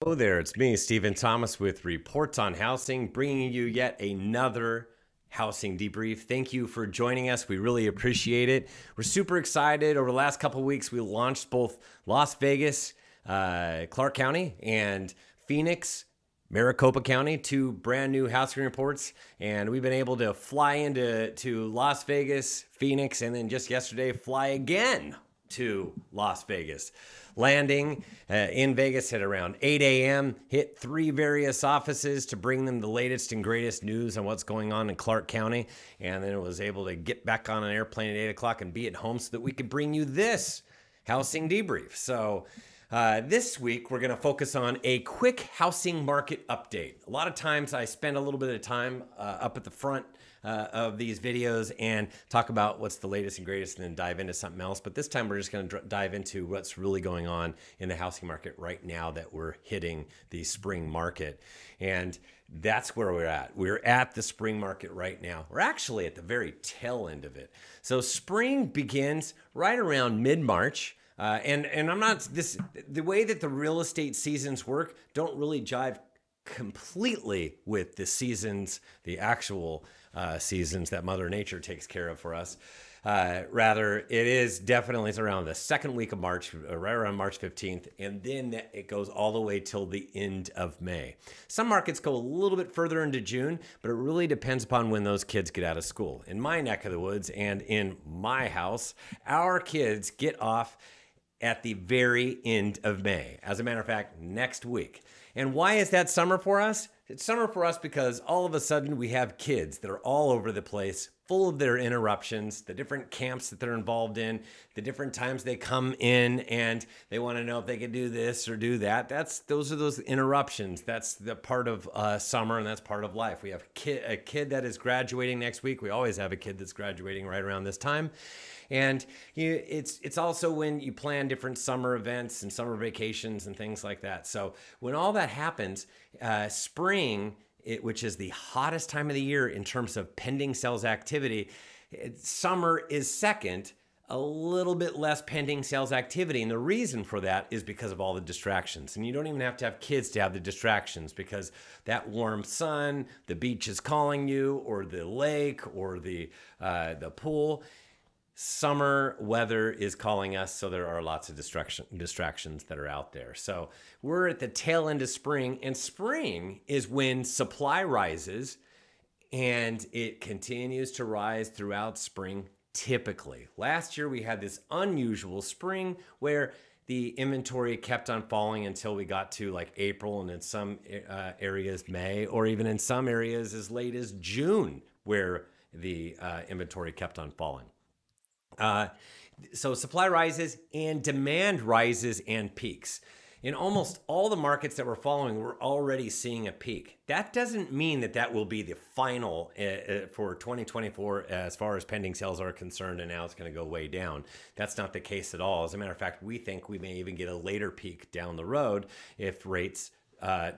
Hello there, it's me, Stephen Thomas, with Reports on Housing, bringing you yet another housing debrief. Thank you for joining us. We really appreciate it. We're super excited. Over the last couple of weeks, we launched both Las Vegas, Clark County, and Phoenix, Maricopa County, two brand new housing reports. And we've been able to fly into Las Vegas, Phoenix, and then just yesterday, fly again to Las Vegas. Landing in Vegas at around 8 a.m., hit three various offices to bring them the latest and greatest news on what's going on in Clark County. And then was able to get back on an airplane at 8 o'clock and be at home so that we could bring you this housing debrief. So this week, we're going to focus on a quick housing market update. A lot of times I spend a little bit of time up at the front of these videos and talk about what's the latest and greatest and then dive into something else. But this time we're just going to dive into what's really going on in the housing market right now that we're hitting the spring market. And that's where we're at. We're at the spring market right now. We're actually at the very tail end of it. So spring begins right around mid-March. And I'm not the way that the real estate seasons work don't really jive completely with the seasons, the actual seasons that Mother Nature takes care of for us. Rather, it is definitely it's around the second week of March, right around March 15th, and then it goes all the way till the end of May. Some markets go a little bit further into June, but it really depends upon when those kids get out of school. In my neck of the woods and in my house, our kids get off at the very end of May. As a matter of fact, next week. And why is that summer for us? It's summer for us because all of a sudden we have kids that are all over the place, full of their interruptions, the different camps that they're involved in, the different times they come in and they want to know if they can do this or do that. Those are those interruptions. That's the part of summer, and that's part of life. We have a kid that is graduating next week. We always have a kid that's graduating right around this time. And it's also when you plan different summer events and summer vacations and things like that. So when all that happens, spring, which is the hottest time of the year in terms of pending sales activity, summer is second, a little bit less pending sales activity. And the reason for that is because of all the distractions. And you don't even have to have kids to have the distractions, because that warm sun, the beach is calling you, or the lake, or the pool. Summer weather is calling us, so there are lots of distractions that are out there. So we're at the tail end of spring, and spring is when supply rises, and it continues to rise throughout spring typically. Last year we had this unusual spring where the inventory kept on falling until we got to like April, and in some areas May, or even in some areas as late as June, where the inventory kept on falling. So supply rises and demand rises and peaks. In almost all the markets that we're following, we're already seeing a peak. That doesn't mean that that will be the final for 2024 as far as pending sales are concerned, and now it's going to go way down. That's not the case at all. As a matter of fact, we think we may even get a later peak down the road if rates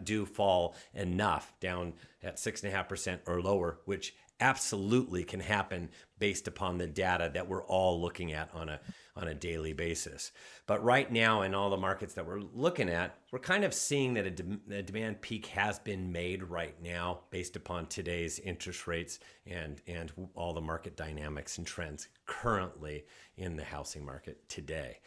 do fall enough, down at 6.5% or lower, which absolutely can happen based upon the data that we're all looking at on a daily basis. But right now, in all the markets that we're looking at, we're kind of seeing that a demand peak has been made right now based upon today's interest rates and all the market dynamics and trends currently in the housing market today.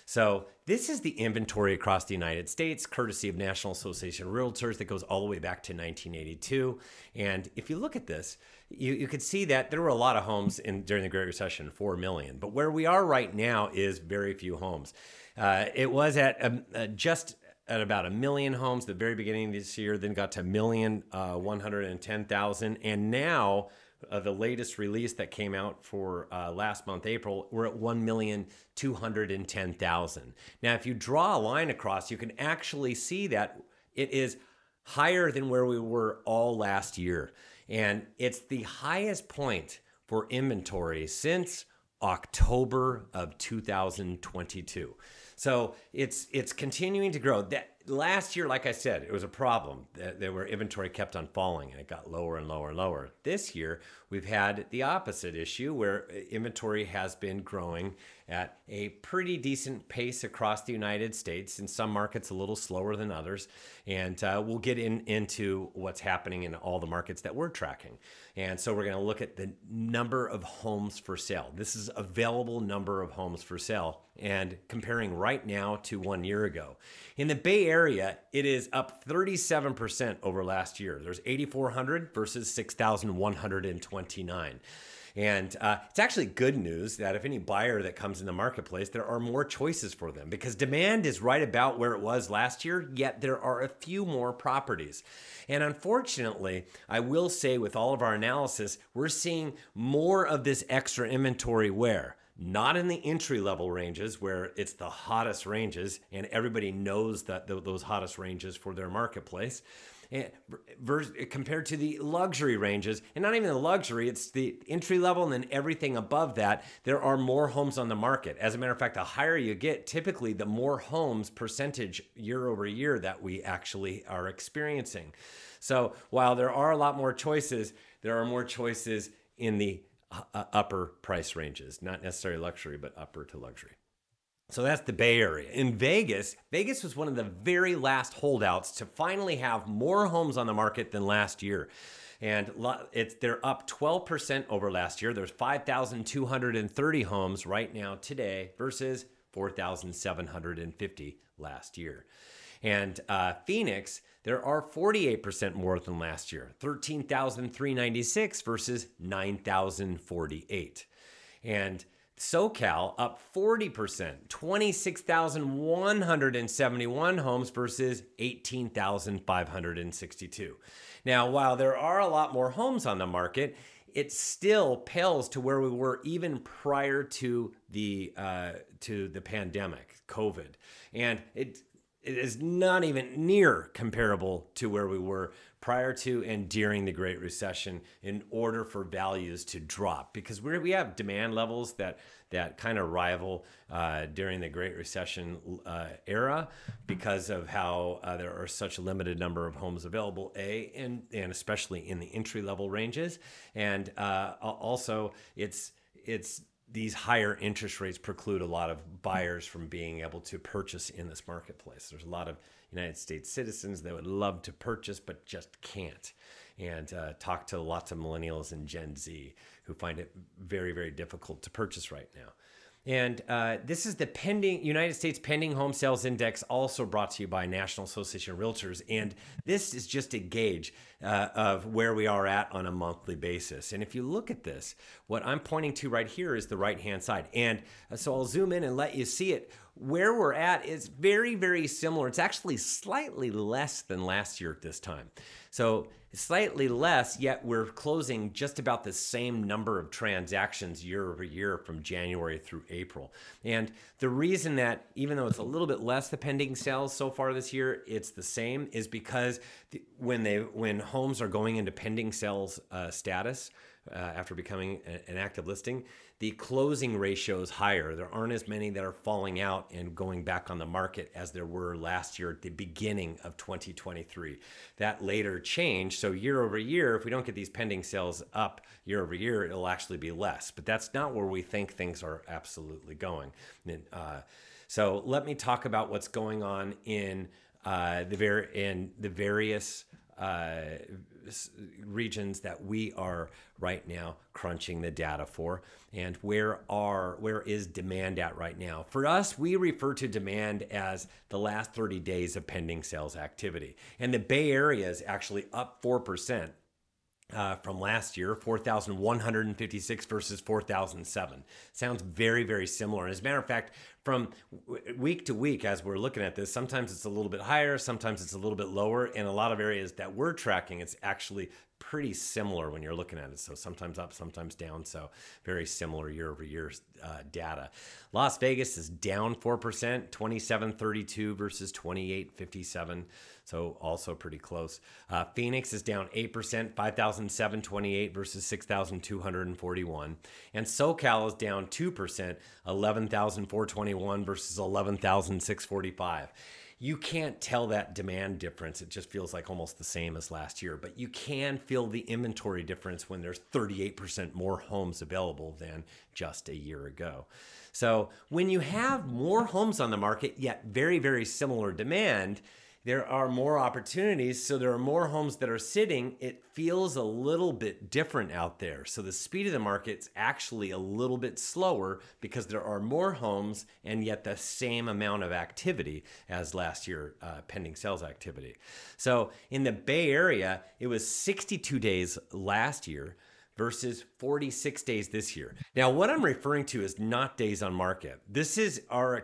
So this is the inventory across the United States, courtesy of National Association of Realtors, that goes all the way back to 1982. And if you look at this, you could see that there were a lot of homes during the Great Recession, 4 million. But where we are right now is very few homes. It was at just at about 1 million homes at the very beginning of this year, then got to 1,110,000, and now the latest release that came out for last month, April, we're at 1,210,000. Now, if you draw a line across, you can actually see that it is higher than where we were all last year. And it's the highest point for inventory since October of 2022. So it's continuing to grow. That last year, like I said, it was a problem. There were inventory kept on falling, and it got lower and lower and lower. This year, we've had the opposite issue where inventory has been growing at a pretty decent pace across the United States. In some markets, a little slower than others. And we'll get into what's happening in all the markets that we're tracking. And so we're going to look at the number of homes for sale. This is available number of homes for sale, and comparing right now to 1 year ago. In the Bay Area, it is up 37% over last year. There's 8,400 versus 6,129. And it's actually good news that if any buyer that comes in the marketplace, there are more choices for them, because demand is right about where it was last year, yet there are a few more properties. And unfortunately, I will say with all of our analysis, we're seeing more of this extra inventory where? Not in the entry-level ranges where it's the hottest ranges and everybody knows that those hottest ranges for their marketplace, compared to the luxury ranges. And not even the luxury, it's the entry level and then everything above that. There are more homes on the market. As a matter of fact, the higher you get, typically the more homes percentage year over year that we actually are experiencing. So while there are a lot more choices, there are more choices in the upper price ranges, not necessarily luxury, but upper to luxury. So that's the Bay Area. In Vegas, Vegas was one of the very last holdouts to finally have more homes on the market than last year. And they're up 12% over last year. There's 5,230 homes right now today versus 4,750 last year. And Phoenix, there are 48% more than last year, 13,396 versus 9,048. And SoCal up 40%, 26,171 homes versus 18,562. Now, while there are a lot more homes on the market, it still pales to where we were even prior to the pandemic, COVID. And it is not even near comparable to where we were prior to and during the Great Recession in order for values to drop, because we have demand levels that kind of rival during the Great Recession era, because of how there are such a limited number of homes available, and especially in the entry level ranges, and also it's these higher interest rates preclude a lot of buyers from being able to purchase in this marketplace. There's a lot of United States citizens that would love to purchase but just can't. And talk to lots of millennials and Gen Z who find it very, very difficult to purchase right now. And this is the United States Pending Home Sales Index, also brought to you by National Association of Realtors. And this is just a gauge of where we are at on a monthly basis. And if you look at this, what I'm pointing to right here is the right-hand side. And so I'll zoom in and let you see it. Where we're at is very, very similar. It's actually slightly less than last year at this time. So slightly less, yet we're closing just about the same number of transactions year over year from January through April. And the reason that, even though it's a little bit less the pending sales so far this year, it's the same, is because when homes are going into pending sales status, after becoming an active listing, the closing ratio is higher. There aren't as many that are falling out and going back on the market as there were last year at the beginning of 2023. That later changed. So year over year, if we don't get these pending sales up year over year, it'll actually be less. But that's not where we think things are absolutely going. So let me talk about what's going on in the various regions that we are right now crunching the data for, and where is demand at right now. For us, we refer to demand as the last 30 days of pending sales activity. And the Bay Area is actually up 4%. From last year, 4,156 versus 4,007. Sounds very, very similar. As a matter of fact, from week to week, as we're looking at this, sometimes it's a little bit higher, sometimes it's a little bit lower. In a lot of areas that we're tracking, it's actually pretty similar when you're looking at it. So sometimes up, sometimes down. So very similar year over year data. Las Vegas is down 4%, 2732 versus 2857. So also pretty close. Phoenix is down 8%, 5,728 versus 6,241. And SoCal is down 2%, 11,421 versus 11,645. You can't tell that demand difference. It just feels like almost the same as last year, but you can feel the inventory difference when there's 38% more homes available than just a year ago. So when you have more homes on the market, yet very, very similar demand, there are more opportunities. So there are more homes that are sitting. It feels a little bit different out there. So the speed of the market's actually a little bit slower because there are more homes and yet the same amount of activity as last year, pending sales activity. So in the Bay Area, it was 62 days last year versus 46 days this year. Now, what I'm referring to is not days on market. This is our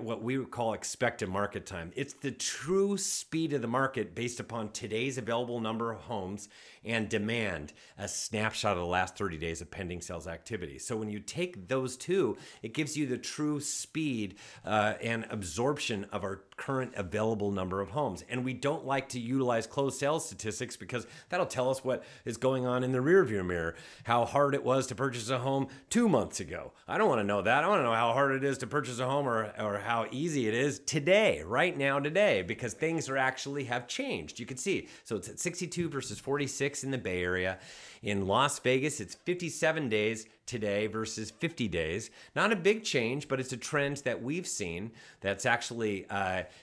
what we would call expected market time. It's the true speed of the market based upon today's available number of homes and demand, a snapshot of the last 30 days of pending sales activity. So when you take those two, it gives you the true speed and absorption of our current available number of homes. And we don't like to utilize closed sales statistics because that'll tell us what is going on in the rearview mirror, how hard it was to purchase a home 2 months ago. I don't want to know that. I want to know how hard it is to purchase a home or how easy it is today, right now, today, because things are actually have changed. You can see. So it's at 62 versus 46 in the Bay Area. In Las Vegas, it's 57 days today versus 50 days. Not a big change, but it's a trend that we've seen that's actually,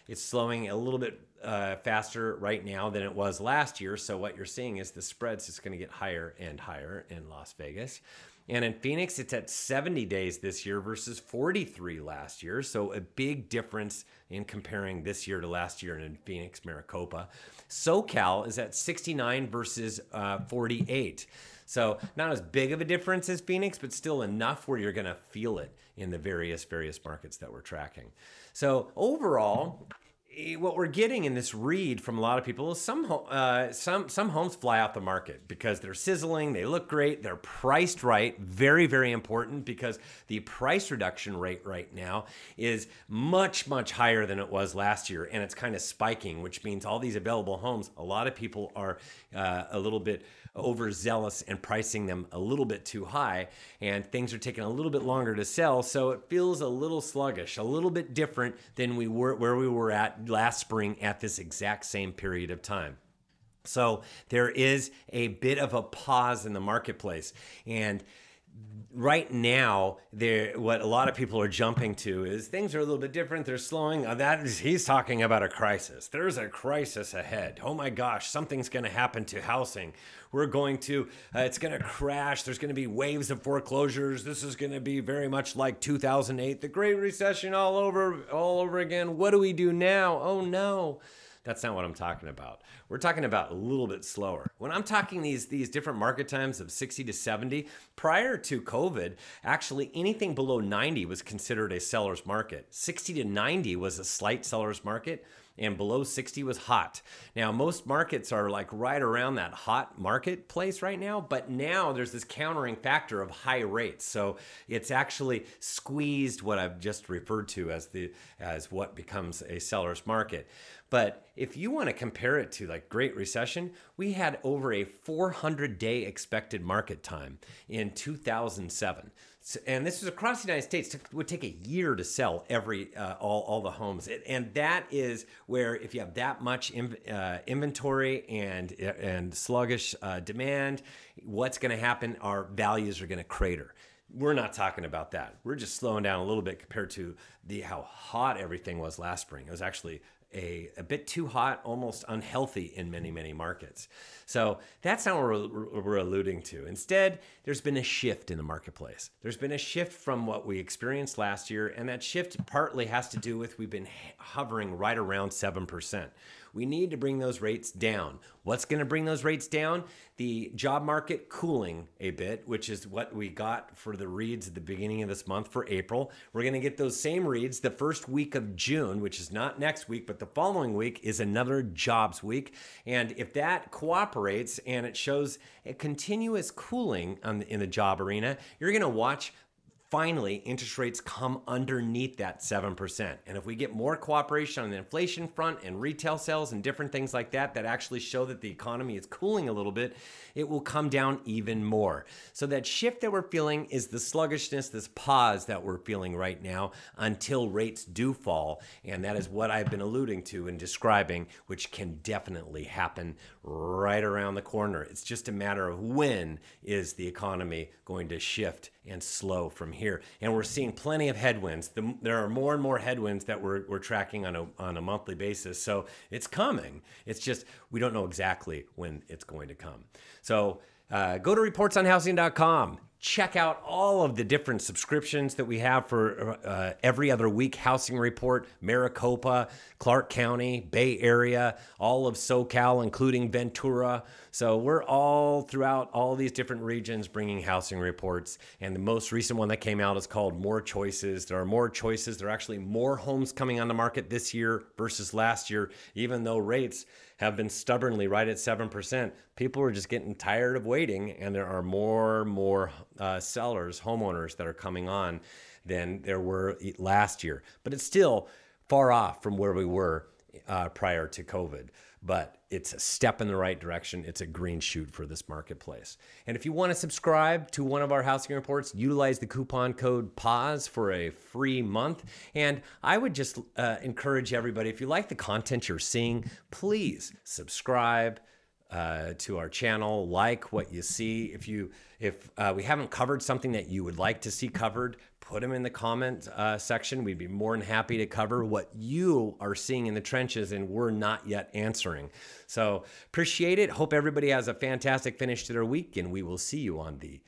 it's slowing a little bit faster right now than it was last year. So what you're seeing is the spreads is going to get higher and higher in Las Vegas. And in Phoenix, it's at 70 days this year versus 43 last year. So a big difference in comparing this year to last year in Phoenix, Maricopa. SoCal is at 69 versus 48. So not as big of a difference as Phoenix, but still enough where you're going to feel it in the various markets that we're tracking. So overall, what we're getting in this read from a lot of people is some homes fly out the market because they're sizzling, they look great, they're priced right. Very, very important because the price reduction rate right now is much, much higher than it was last year, and it's kind of spiking, which means all these available homes, a lot of people are a little bit overzealous and pricing them a little bit too high, and things are taking a little bit longer to sell. So it feels a little sluggish, a little bit different than we were at last spring at this exact same period of time. So there is a bit of a pause in the marketplace. And right now, what a lot of people are jumping to is things are a little bit different. They're slowing. He's talking about a crisis. There's a crisis ahead. Oh my gosh, something's going to happen to housing. It's going to crash. There's going to be waves of foreclosures. This is going to be very much like 2008, the Great Recession all over again. What do we do now? Oh no. That's not what I'm talking about. We're talking about a little bit slower. When I'm talking these different market times of 60 to 70, prior to COVID, actually anything below 90 was considered a seller's market. 60 to 90 was a slight seller's market, and below 60 was hot. Now, most markets are like right around that hot marketplace right now, but now there's this countering factor of high rates. So it's actually squeezed what I've just referred to as what becomes a seller's market. But if you want to compare it to like Great Recession, we had over a 400-day expected market time in 2007. And this was across the United States. It would take a year to sell all the homes. And that is where if you have that much inventory and sluggish demand, what's going to happen? Our values are going to crater. We're not talking about that. We're just slowing down a little bit compared to how hot everything was last spring. It was actually a bit too hot, almost unhealthy in many, many markets. So that's not what we're alluding to. Instead, there's been a shift in the marketplace. There's been a shift from what we experienced last year, and that shift partly has to do with we've been hovering right around 7%. We need to bring those rates down. What's going to bring those rates down? The job market cooling a bit, which is what we got for the reads at the beginning of this month for April. We're going to get those same reads the first week of June, which is not next week, but the following week is another jobs week. And if that cooperates and it shows a continuous cooling in the job arena, you're going to watch finally interest rates come underneath that 7%. And if we get more cooperation on the inflation front and retail sales and different things like that, that actually show that the economy is cooling a little bit, it will come down even more. So that shift that we're feeling is the sluggishness, this pause that we're feeling right now until rates do fall. And that is what I've been alluding to and describing, which can definitely happen right around the corner. It's just a matter of when is the economy going to shift and slow from here. And we're seeing plenty of headwinds. There are more and more headwinds that we're tracking on a monthly basis. So it's coming. It's just we don't know exactly when it's going to come. So go to reportsonhousing.com. Check out all of the different subscriptions that we have for every other week. Housing Report, Maricopa, Clark County, Bay Area, all of SoCal, including Ventura. So we're all throughout all these different regions bringing housing reports. And the most recent one that came out is called More Choices. There are more choices. There are actually more homes coming on the market this year versus last year, even though rates have been stubbornly right at 7%. People are just getting tired of waiting, and there are more sellers, homeowners that are coming on than there were last year. But it's still far off from where we were prior to COVID. But it's a step in the right direction. It's a green shoot for this marketplace. And if you want to subscribe to one of our housing reports, utilize the coupon code PAUSE for a free month. And I would just encourage everybody, if you like the content you're seeing, please subscribe to our channel, like what you see. If we haven't covered something that you would like to see covered, put them in the comment section. We'd be more than happy to cover what you are seeing in the trenches and we're not yet answering. So appreciate it. Hope everybody has a fantastic finish to their week, and we will see you on the